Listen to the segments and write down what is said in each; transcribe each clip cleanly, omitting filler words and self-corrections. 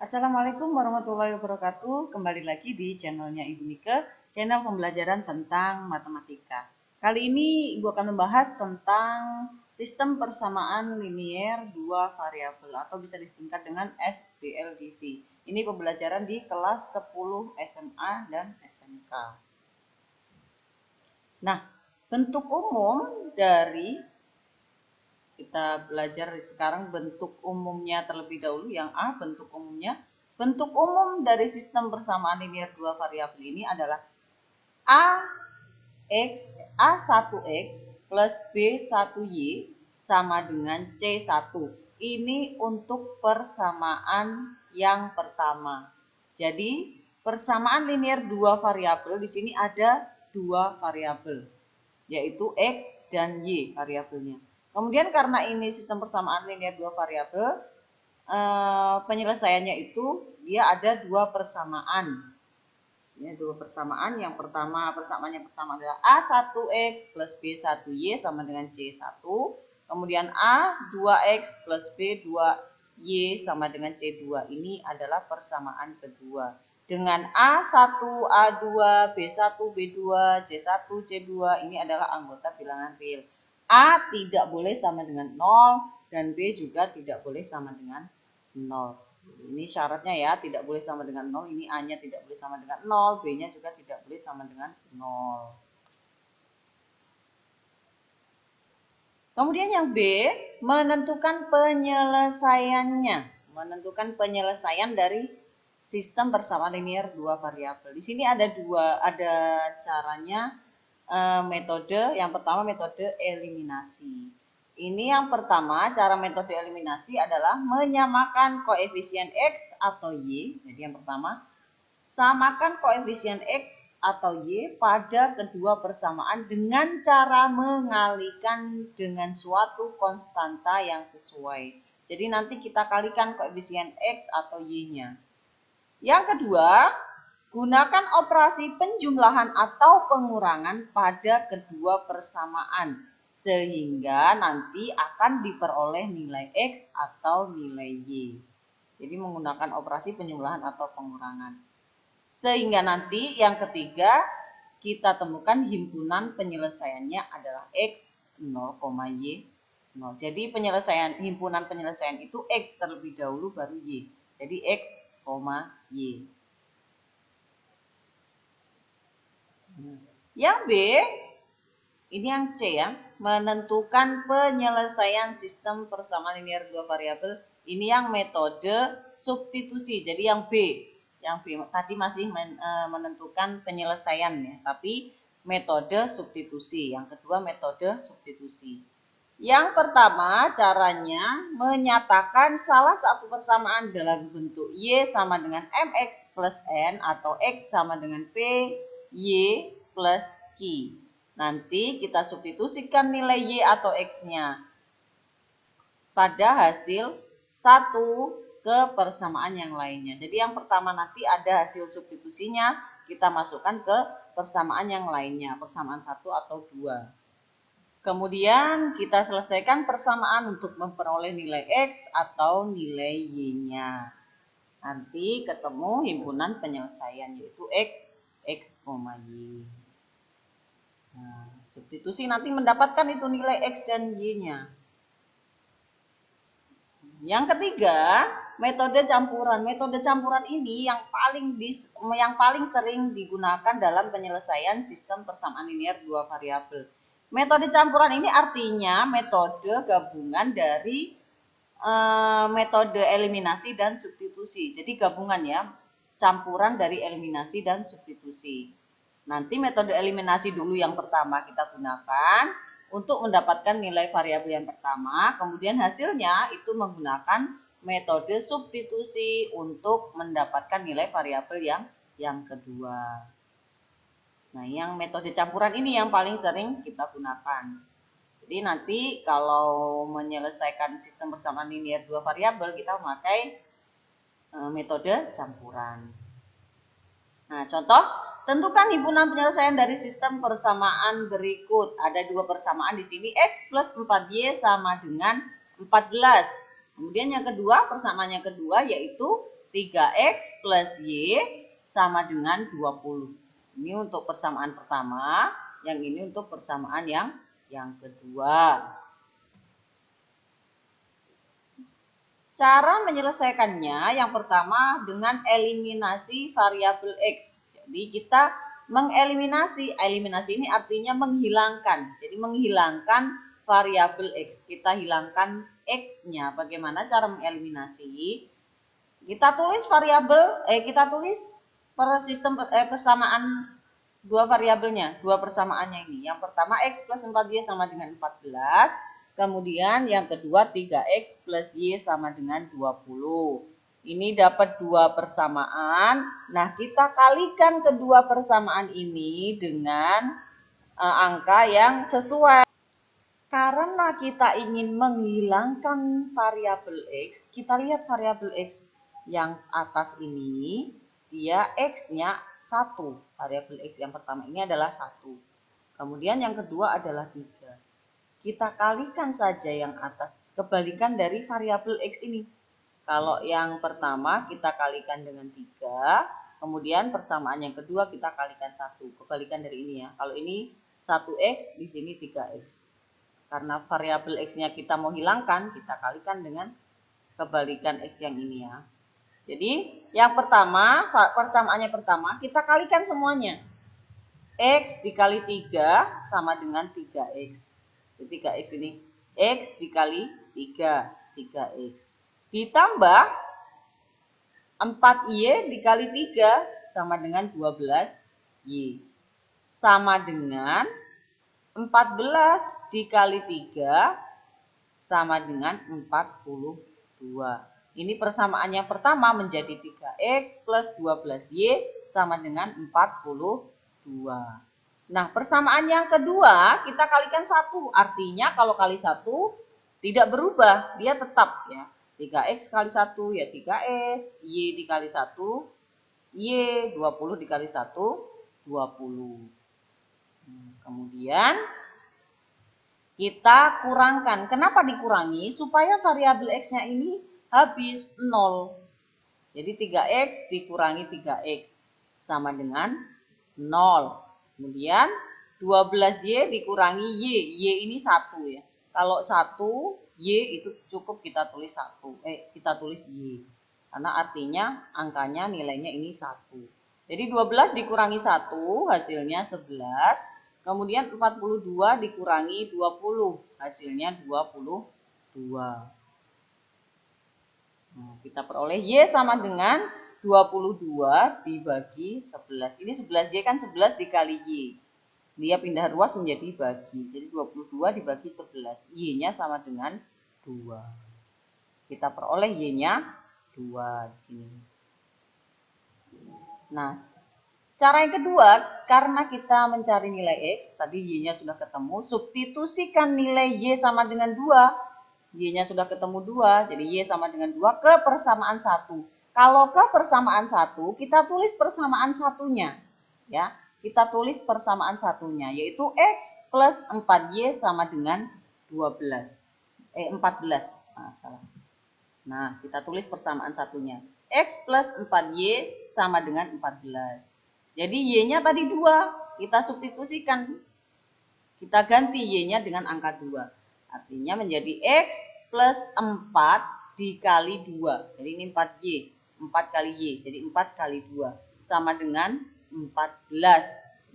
Assalamualaikum warahmatullahi wabarakatuh. Kembali lagi di channelnya Ibu Nike, channel pembelajaran tentang matematika. Kali ini Ibu akan membahas tentang sistem persamaan linier dua variabel atau bisa disingkat dengan SBLDV. Ini pembelajaran di kelas 10 SMA dan SMK. Nah, bentuk umum dari kita belajar sekarang bentuk umumnya terlebih dahulu. Yang A, bentuk umumnya. Bentuk umum dari sistem persamaan linier dua variabel ini adalah A1X plus B1Y sama dengan C1. Ini untuk persamaan yang pertama. Jadi, persamaan linier dua variabel di sini ada dua variabel, yaitu X dan Y variabelnya. Kemudian karena ini sistem persamaan linier dua variabel, penyelesaiannya itu dia ada dua persamaan. Ini dua persamaan. Yang pertama, persamaan yang pertama adalah A1X plus B1Y sama dengan C1. Kemudian A2X plus B2Y sama dengan C2. Ini adalah persamaan kedua. Dengan A1, A2, B1, B2, C1, C2 ini adalah anggota bilangan real. A tidak boleh sama dengan 0 dan B juga tidak boleh sama dengan 0. Ini syaratnya ya, tidak boleh sama dengan 0. Ini A-nya tidak boleh sama dengan 0, B-nya juga tidak boleh sama dengan 0. Kemudian yang B, menentukan penyelesaiannya. Menentukan penyelesaian dari sistem persamaan linier dua variabel. Di sini ada caranya, metode. Yang pertama metode eliminasi. Ini yang pertama, cara metode eliminasi adalah menyamakan koefisien X atau Y. Jadi yang pertama, samakan koefisien X atau Y pada kedua persamaan dengan cara mengalihkan dengan suatu konstanta yang sesuai. Jadi nanti kita kalikan koefisien X atau Y-nya. Yang kedua, gunakan operasi penjumlahan atau pengurangan pada kedua persamaan sehingga nanti akan diperoleh nilai X atau nilai Y. Jadi menggunakan operasi penjumlahan atau pengurangan. Sehingga nanti yang ketiga kita temukan himpunan penyelesaiannya adalah X 0, Y 0. Jadi himpunan penyelesaian itu X terlebih dahulu baru Y. Jadi X, Y. Yang B, ini yang C ya, menentukan penyelesaian sistem persamaan linier dua variabel. Ini yang metode substitusi. Jadi yang B tadi masih menentukan penyelesaian ya, tapi metode substitusi. Yang kedua metode substitusi. Yang pertama caranya menyatakan salah satu persamaan dalam bentuk Y sama dengan MX plus N atau X sama dengan P, Y plus Q. Nanti kita substitusikan nilai Y atau X-nya pada hasil satu ke persamaan yang lainnya. Jadi yang pertama nanti ada hasil substitusinya, kita masukkan ke persamaan yang lainnya, persamaan 1 atau 2. Kemudian kita selesaikan persamaan untuk memperoleh nilai X atau nilai Y-nya. Nanti ketemu himpunan penyelesaian yaitu X, Y. Nah, substitusi nanti mendapatkan itu nilai X dan Y-nya. Yang ketiga, metode campuran. Metode campuran ini yang paling sering digunakan dalam penyelesaian sistem persamaan linier dua variabel. Metode campuran ini artinya metode gabungan dari metode eliminasi dan substitusi. Jadi gabungan ya, campuran dari eliminasi dan substitusi. Nanti metode eliminasi dulu yang pertama kita gunakan untuk mendapatkan nilai variabel yang pertama, kemudian hasilnya itu menggunakan metode substitusi untuk mendapatkan nilai variabel yang kedua. Nah, yang metode campuran ini yang paling sering kita gunakan. Jadi nanti kalau menyelesaikan sistem persamaan linier dua variabel kita memakai metode campuran. Nah, contoh, tentukan himpunan penyelesaian dari sistem persamaan berikut. Ada dua persamaan di sini, X plus 4Y sama dengan 14. Kemudian yang kedua, persamaan yang kedua yaitu 3x plus y sama dengan 20. Ini untuk persamaan pertama, yang ini untuk persamaan yang kedua. Cara menyelesaikannya yang pertama dengan eliminasi variabel x. Jadi kita mengeliminasi, eliminasi ini artinya menghilangkan. Jadi menghilangkan variabel x. Kita hilangkan x-nya. Bagaimana cara mengeliminasi? Kita tulis variabel, kita tulis sistem persamaan dua variabelnya, dua persamaannya ini. Yang pertama x plus 4y sama dengan 14. Kemudian yang kedua 3x plus y sama dengan 20. Ini dapat dua persamaan. Nah, kita kalikan kedua persamaan ini dengan angka yang sesuai. Karena kita ingin menghilangkan variabel x, kita lihat variabel x yang atas ini, dia x-nya 1. Variabel x yang pertama ini adalah 1. Kemudian yang kedua adalah 3. Kita kalikan saja yang atas, kebalikan dari variabel x ini. Kalau yang pertama kita kalikan dengan 3, kemudian persamaan yang kedua kita kalikan 1. Kebalikan dari ini ya. Kalau ini 1x, di sini 3x. Karena variabel x-nya kita mau hilangkan, kita kalikan dengan kebalikan x yang ini ya. Jadi yang pertama, persamaannya pertama, kita kalikan semuanya. X dikali 3 sama dengan 3x. 3x ini, x dikali 3, 3x. Ditambah 4y dikali 3 sama dengan 12y. Sama dengan 14 dikali 3 sama dengan 42. Ini persamaannya pertama menjadi 3x plus 12y sama dengan 42. Nah, persamaan yang kedua kita kalikan 1. Artinya kalau kali 1 tidak berubah, dia tetap ya. 3x kali 1 ya 3x, y dikali 1, y 20 dikali 1, 20. Kemudian kita kurangkan. Kenapa dikurangi? Supaya variabel x-nya ini habis 0. Jadi 3x dikurangi 3x sama dengan 0. Kemudian 12y dikurangi y. Y ini 1 ya. Kalau 1, y itu cukup kita tulis 1. Kita tulis y. Karena artinya angkanya nilainya ini 1. Jadi 12 dikurangi 1 hasilnya 11. Kemudian 42 dikurangi 20 hasilnya 22. Nah, kita peroleh y sama dengan 22 dibagi 11. Ini 11y kan 11 dikali y. Dia pindah ruas menjadi bagi. Jadi 22 dibagi 11. Y-nya sama dengan 2. Kita peroleh y-nya 2 di sini. Nah, cara yang kedua, karena kita mencari nilai x, tadi y-nya sudah ketemu, substitusikan nilai y sama dengan 2. Y-nya sudah ketemu 2, jadi y sama dengan 2 ke persamaan 1. Kalau ke persamaan 1, kita tulis persamaan satunya. Ya, kita tulis persamaan satunya, yaitu x plus 4y sama dengan 12. 14. Nah, salah. Nah, kita tulis persamaan satunya. X plus 4y sama dengan 14. Jadi y-nya tadi 2, kita substitusikan. Kita ganti y-nya dengan angka 2. Artinya menjadi x plus 4 dikali 2. Jadi ini 4y. 4 kali y. Jadi 4 kali 2. Sama dengan 14.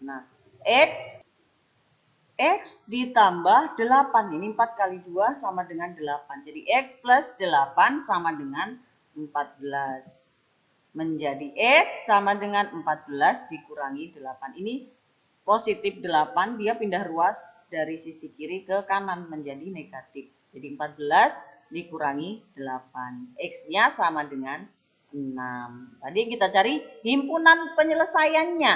Nah, x ditambah 8. Ini 4 kali 2 sama dengan 8. Jadi x plus 8 sama dengan 14. Menjadi x sama dengan 14 dikurangi 8. Ini positif 8, dia pindah ruas dari sisi kiri ke kanan menjadi negatif. Jadi 14 dikurangi 8. X-nya sama dengan 6. Tadi kita cari himpunan penyelesaiannya.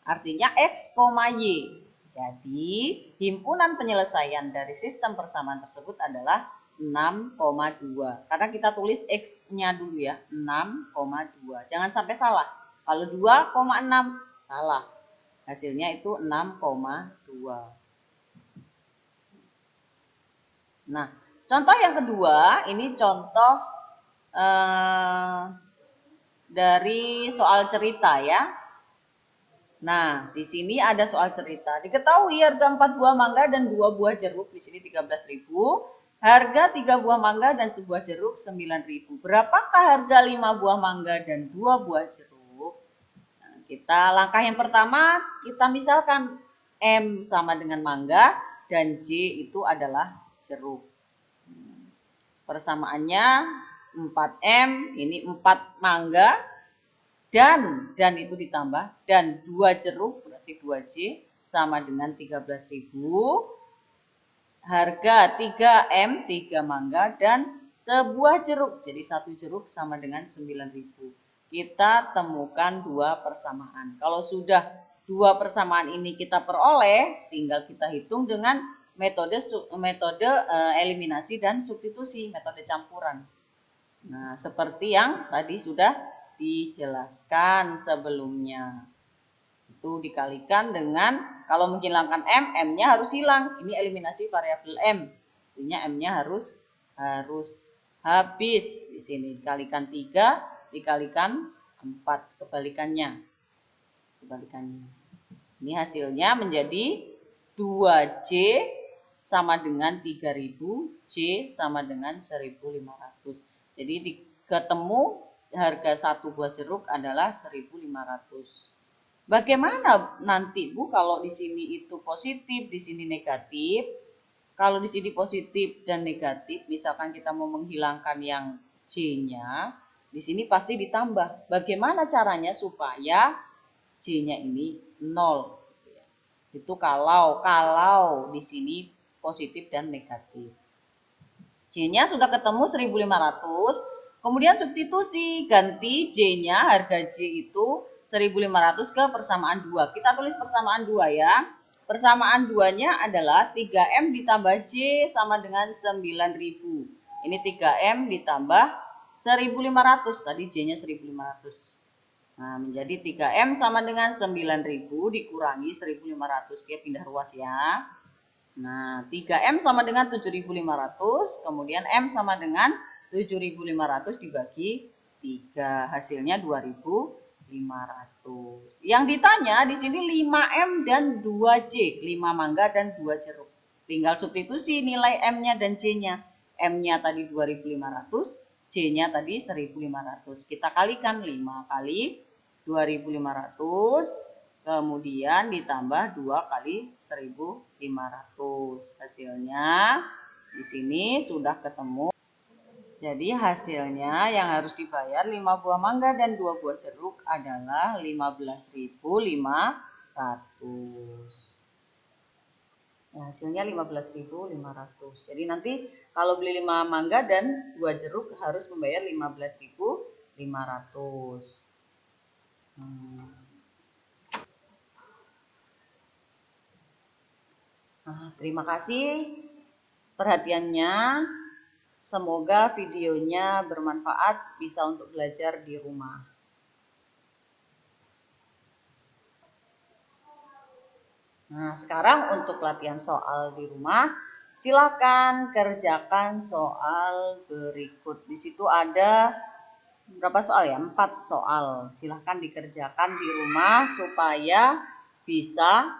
Artinya X, Y. Jadi himpunan penyelesaian dari sistem persamaan tersebut adalah 6,2. Karena kita tulis X-nya dulu ya, 6,2. Jangan sampai salah. Kalau 2,6 salah. Hasilnya itu 6,2. Nah, contoh yang kedua, ini contoh dari soal cerita ya. Nah, di sini ada soal cerita. Diketahui harga 4 buah mangga dan 2 buah jeruk di sini 13.000. Harga 3 buah mangga dan sebuah jeruk 9.000. Berapakah harga 5 buah mangga dan 2 buah jeruk? Nah, kita langkah yang pertama, kita misalkan M sama dengan mangga dan J itu adalah jeruk. Persamaannya 4M, ini 4 mangga, dan itu ditambah, dan 2 jeruk, berarti 2J, sama dengan 13.000. Harga 3M, 3 mangga, dan sebuah jeruk, jadi 1 jeruk sama dengan 9.000. Kita temukan 2 persamaan. Kalau sudah 2 persamaan ini kita peroleh, tinggal kita hitung dengan metode eliminasi dan substitusi, metode campuran. Nah, seperti yang tadi sudah dijelaskan sebelumnya. Itu dikalikan dengan, kalau menghilangkan M, M-nya harus hilang. Ini eliminasi variabel M. Artinya M-nya harus habis. Di sini dikalikan 3, dikalikan 4, kebalikannya. Ini hasilnya menjadi 2J sama dengan 3.000, J sama dengan 1.500. Jadi ketemu harga 1 buah jeruk adalah 1.500. Bagaimana nanti Bu kalau di sini itu positif, di sini negatif? Kalau di sini positif dan negatif, misalkan kita mau menghilangkan yang J-nya, di sini pasti ditambah. Bagaimana caranya supaya J-nya ini 0? Itu kalau di sini positif dan negatif. J-nya sudah ketemu 1.500, kemudian substitusi, ganti J-nya, harga J itu 1.500 ke persamaan 2. Kita tulis persamaan 2 ya. Persamaan 2-nya adalah 3M ditambah J sama dengan 9.000. Ini 3M ditambah 1.500, tadi J-nya 1.500. Nah, menjadi 3M sama dengan 9.000 dikurangi 1.500. Dia pindah ruas ya. Nah, 3M sama dengan 7.500, kemudian M sama dengan 7.500 dibagi 3, hasilnya 2.500. Yang ditanya di sini 5M dan 2J, 5 mangga dan 2 jeruk. Tinggal substitusi nilai M-nya dan J-nya. M-nya tadi 2.500, J-nya tadi 1.500. Kita kalikan 5 kali 2.500. Kemudian ditambah 2 kali 1.500. Hasilnya di sini sudah ketemu. Jadi hasilnya yang harus dibayar 5 buah mangga dan 2 buah jeruk adalah 15.500. Nah, hasilnya 15.500. Jadi nanti kalau beli 5 mangga dan 2 jeruk harus membayar 15.500. Nah, terima kasih perhatiannya. Semoga videonya bermanfaat, bisa untuk belajar di rumah. Nah, sekarang untuk latihan soal di rumah, silakan kerjakan soal berikut. Di situ ada berapa soal ya? 4 soal. Silakan dikerjakan di rumah supaya bisa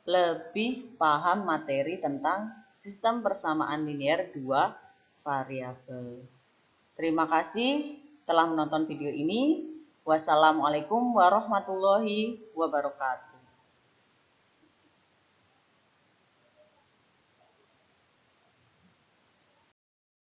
lebih paham materi tentang sistem persamaan linear 2 variabel. Terima kasih telah menonton video ini. Wassalamualaikum warahmatullahi wabarakatuh.